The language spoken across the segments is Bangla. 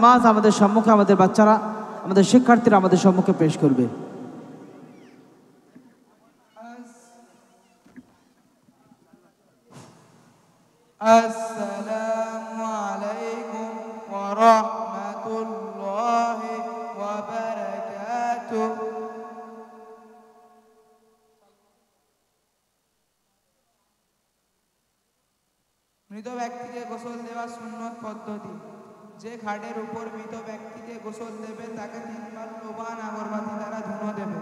নামাজ আমাদের সম্মুখে আমাদের বাচ্চারা, আমাদের শিক্ষার্থীরা আমাদের সম্মুখে পেশ করবে। আসসালামু আলাইকুম ওয়া রাহমাতুল্লাহি ওয়া বারাকাতুহু। মৃত ব্যক্তিকে গোসল দেওয়া সুন্নত পদ্ধতি। যে খাটের উপর মৃত ব্যক্তিকে গোসল দেবে তাকে 3 বার লোবান আগরবাতি দ্বারা ধুনো দেবে।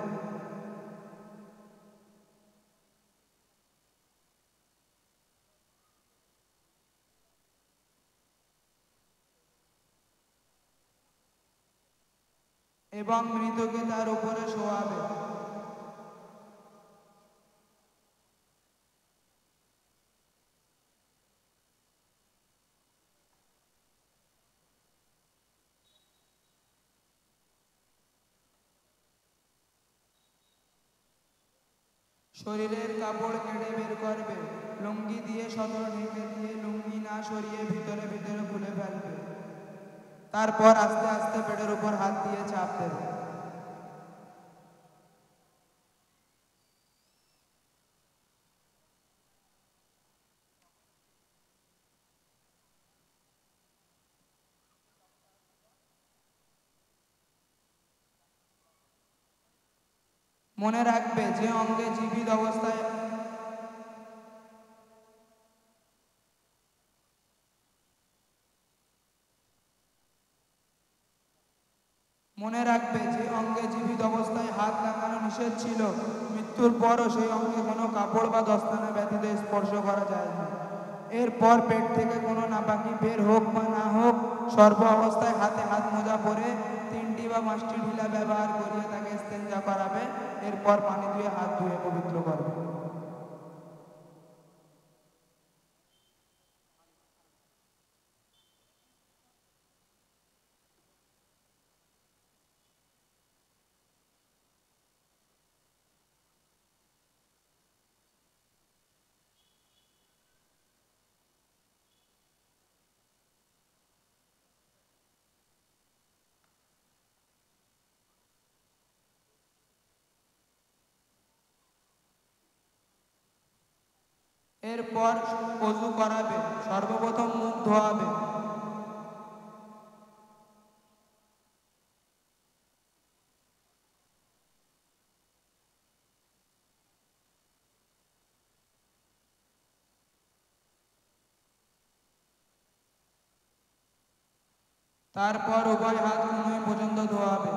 এবং মৃতকে তার উপরে শোয়াবে। শরীরের কাপড় কেটে বের করবে। লুঙ্গি দিয়ে সদর ঢেকে দিয়ে লুঙ্গি না সরিয়ে ভিতরে ভিতরে খুলে ফেলবে। তারপর আস্তে আস্তে পেটের উপর হাত দিয়ে চাপ দেবে। মনে রাখবে যে অঙ্গে জীবিত অবস্থায় মনে রাখবে যে অঙ্গে জীবিত অবস্থায় হাত লাগানো নিষেধ ছিল, মৃত্যুর পরও সেই অঙ্গে কোনো কাপড় বা দস্তানা ব্যতীত স্পর্শ করা যায় না। এরপর পেট থেকে কোনো নাপাকি বের হোক বা না হোক, সর্ব অবস্থায় হাতে হাত মোজা পরে 3টি বা 5টি ঢিলা ব্যবহার করিয়ে তাকে ইস্তেঞ্জা করাবে। এরপর পানি দিয়ে হাত ধুয়ে পবিত্র করবে। এরপর ওযু করাবে। সর্বপ্রথম মুখ ধোয়াবে। তারপর উভয় হাত কনুই পর্যন্ত ধোয়াবে।